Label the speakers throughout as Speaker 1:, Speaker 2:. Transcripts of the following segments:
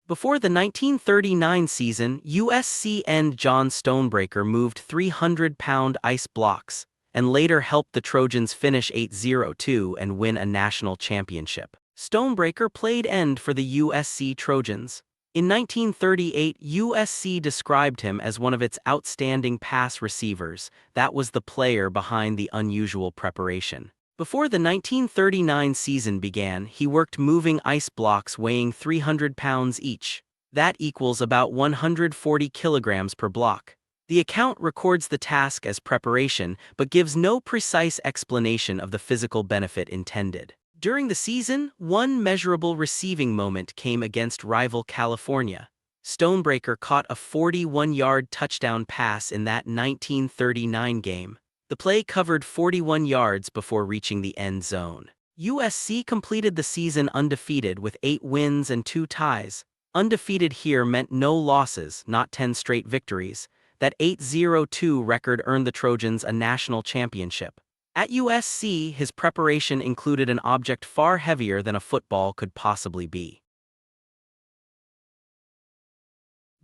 Speaker 1: Before the 1939 season, USC end John Stonebraker moved 300-pound ice blocks, and later helped the Trojans finish 8-2 and win a national championship. Stonebraker played end for the USC Trojans. In 1938, USC described him as one of its outstanding pass receivers. That was the player behind the unusual preparation. Before the 1939 season began, he worked moving ice blocks weighing 300 pounds each. That equals about 140 kilograms per block. The account records the task as preparation, but gives no precise explanation of the physical benefit intended. During the season, one measurable receiving moment came against rival California. Stonebraker caught a 41-yard touchdown pass in that 1939 game. The play covered 41 yards before reaching the end zone. USC completed the season undefeated with 8 wins and 2 ties. Undefeated here meant no losses, not 10 straight victories. That 8-2 record earned the Trojans a national championship. At USC, his preparation included an object far heavier than a football could possibly be.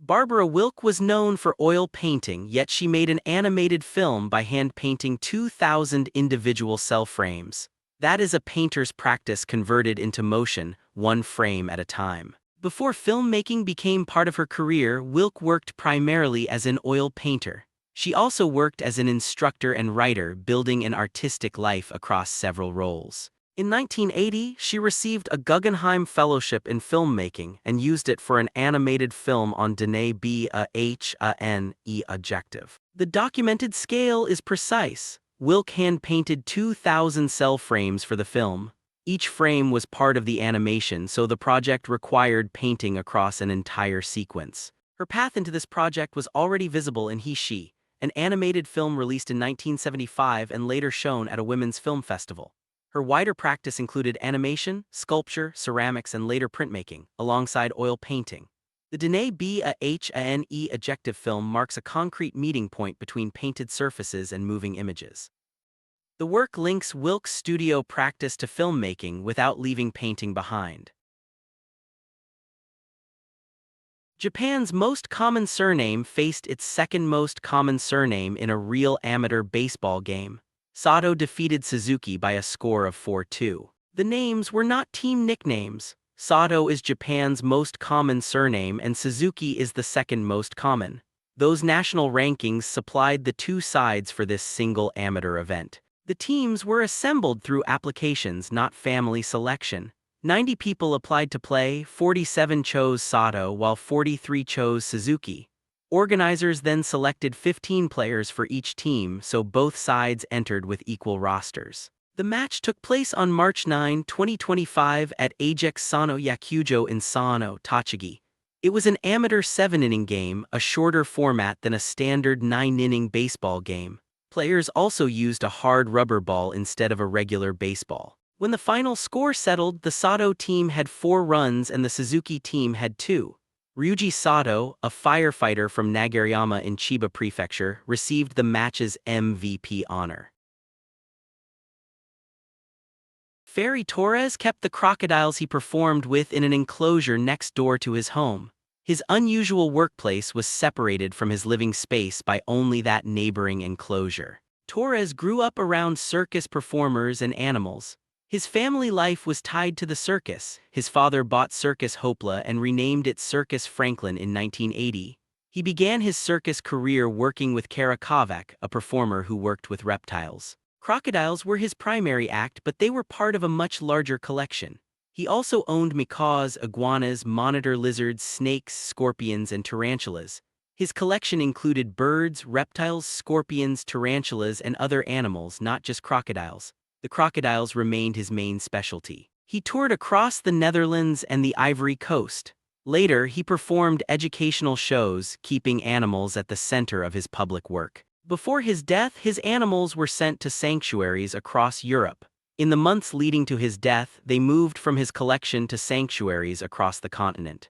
Speaker 1: Barbara Wilk was known for oil painting, yet she made an animated film by hand-painting 2,000 individual cell frames. That is a painter's practice converted into motion, one frame at a time. Before filmmaking became part of her career, Wilk worked primarily as an oil painter. She also worked as an instructor and writer, building an artistic life across several roles. In 1980, she received a Guggenheim Fellowship in Filmmaking and used it for an animated film on Diné Bahaneʼ objective. The documented scale is precise. Wilk hand-painted 2,000 cell frames for the film. Each frame was part of the animation, so the project required painting across an entire sequence. Her path into this project was already visible in He/She, an animated film released in 1975 and later shown at a women's film festival. Her wider practice included animation, sculpture, ceramics, and later printmaking, alongside oil painting. The Diné Bahaneʼ objective film marks a concrete meeting point between painted surfaces and moving images. The work links Wilk's studio practice to filmmaking without leaving painting behind. Japan's most common surname faced its second most common surname in a real amateur baseball game. Sato defeated Suzuki by a score of 4-2. The names were not team nicknames. Sato is Japan's most common surname and Suzuki is the second most common. Those national rankings supplied the two sides for this single amateur event. The teams were assembled through applications, not family selection. 90 people applied to play, 47 chose Sato while 43 chose Suzuki. Organizers then selected 15 players for each team, so both sides entered with equal rosters. The match took place on March 9, 2025 at Agex Sano Yakujo in Sano, Tochigi. It was an amateur 7-inning game, a shorter format than a standard 9-inning baseball game. Players also used a hard rubber ball instead of a regular baseball. When the final score settled, the Sato team had 4 runs and the Suzuki team had 2. Ryuji Sato, a firefighter from Nagareyama in Chiba Prefecture, received the match's MVP honor. Ferry Torres kept the crocodiles he performed with in an enclosure next door to his home. His unusual workplace was separated from his living space by only that neighboring enclosure. Torres grew up around circus performers and animals. His family life was tied to the circus. His father bought Circus Hopla and renamed it Circus Franklin in 1980. He began his circus career working with Kara Kovac, a performer who worked with reptiles. Crocodiles were his primary act, but they were part of a much larger collection. He also owned macaws, iguanas, monitor lizards, snakes, scorpions, and tarantulas. His collection included birds, reptiles, scorpions, tarantulas, and other animals, not just crocodiles. The crocodiles remained his main specialty. He toured across the Netherlands and the Ivory Coast. Later, he performed educational shows, keeping animals at the center of his public work. Before his death, his animals were sent to sanctuaries across Europe. In the months leading to his death, they moved from his collection to sanctuaries across the continent.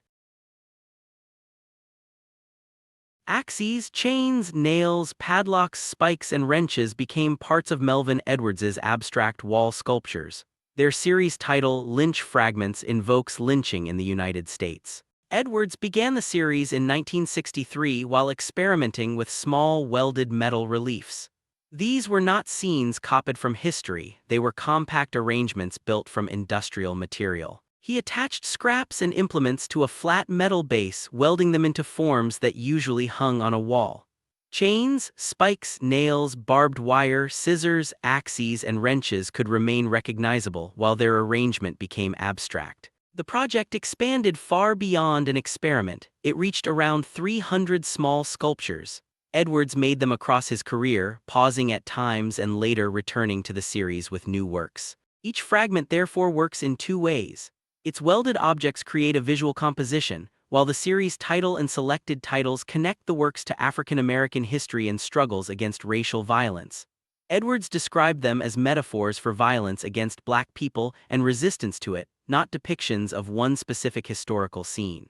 Speaker 1: Axes, chains, nails, padlocks, spikes, and wrenches became parts of Melvin Edwards's abstract wall sculptures. Their series title, Lynch Fragments, invokes lynching in the United States. Edwards began the series in 1963 while experimenting with small welded metal reliefs. These were not scenes copied from history, they were compact arrangements built from industrial material. He attached scraps and implements to a flat metal base, welding them into forms that usually hung on a wall. Chains, spikes, nails, barbed wire, scissors, axes, and wrenches could remain recognizable while their arrangement became abstract. The project expanded far beyond an experiment. It reached around 300 small sculptures. Edwards made them across his career, pausing at times and later returning to the series with new works. Each fragment therefore works in two ways. Its welded objects create a visual composition, while the series' title and selected titles connect the works to African American history and struggles against racial violence. Edwards described them as metaphors for violence against Black people and resistance to it, not depictions of one specific historical scene.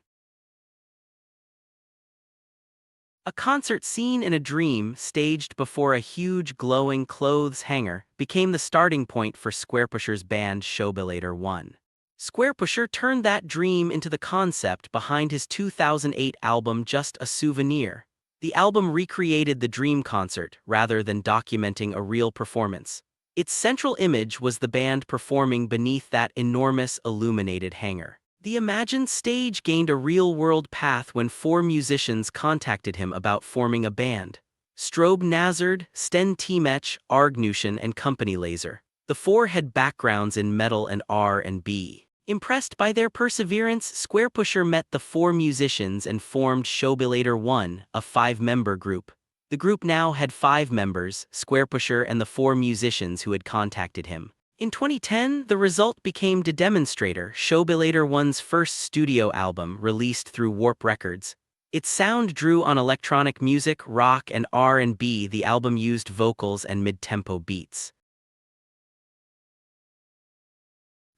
Speaker 1: A concert scene in a dream, staged before a huge glowing clothes hanger, became the starting point for Squarepusher's band Shobaleader One. Squarepusher turned that dream into the concept behind his 2008 album Just a Souvenir. The album recreated the dream concert rather than documenting a real performance. Its central image was the band performing beneath that enormous illuminated hangar. The imagined stage gained a real-world path when four musicians contacted him about forming a band: Strobe Nazard, Sten Timech, Argnushin, and Company Laser. The four had backgrounds in metal and R&B. Impressed by their perseverance, Squarepusher met the four musicians and formed Shobaleader One, a 5-member group. The group now had 5 members, Squarepusher and the 4 musicians who had contacted him. In 2010, the result became De Demonstrator, Shobaleader One's first studio album released through Warp Records. Its sound drew on electronic music, rock, and R&B. The album used vocals and mid-tempo beats.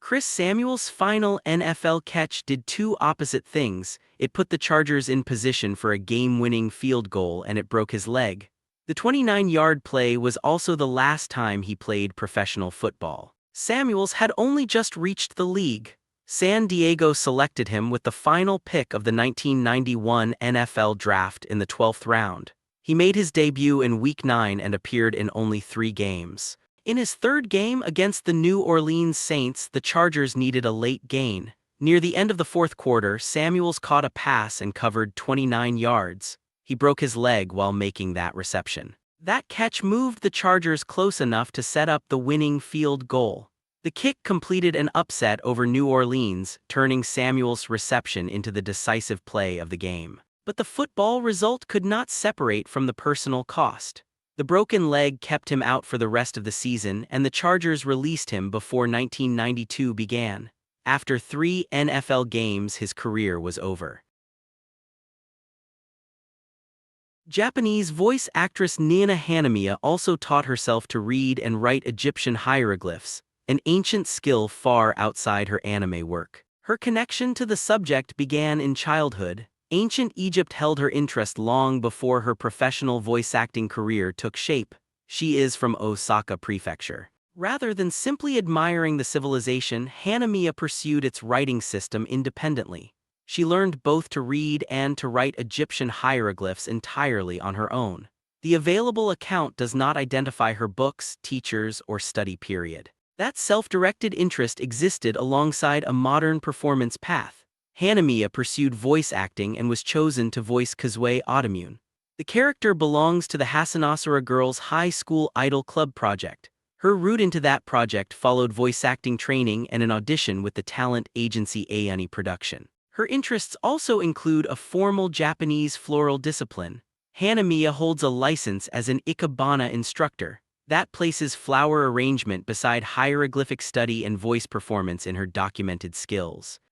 Speaker 1: Chris Samuel's final NFL catch did two opposite things. It put the Chargers in position for a game-winning field goal and it broke his leg. The 29-yard play was also the last time he played professional football. Samuels had only just reached the league. San Diego selected him with the final pick of the 1991 NFL Draft in the 12th round. He made his debut in Week 9 and appeared in only 3 games. In his third game against the New Orleans Saints, the Chargers needed a late gain. Near the end of the fourth quarter, Samuels caught a pass and covered 29 yards. He broke his leg while making that reception. That catch moved the Chargers close enough to set up the winning field goal. The kick completed an upset over New Orleans, turning Samuels' reception into the decisive play of the game. But the football result could not separate from the personal cost. The broken leg kept him out for the rest of the season, and the Chargers released him before 1992 began. After 3 NFL games, his career was over. Japanese voice actress Nina Hanamiya also taught herself to read and write Egyptian hieroglyphs, an ancient skill far outside her anime work. Her connection to the subject began in childhood. Ancient Egypt held her interest long before her professional voice acting career took shape. She is from Osaka Prefecture. Rather than simply admiring the civilization, Hanamiya pursued its writing system independently. She learned both to read and to write Egyptian hieroglyphs entirely on her own. The available account does not identify her books, teachers, or study period. That self-directed interest existed alongside a modern performance path. Hanamiya pursued voice acting and was chosen to voice Kazue Automune. The character belongs to the Hasanasura Girls High School Idol Club project. Her route into that project followed voice acting training and an audition with the talent agency Ayani Production. Her interests also include a formal Japanese floral discipline. Hanamiya holds a license as an Ikebana instructor. That places flower arrangement beside hieroglyphic study and voice performance in her documented skills.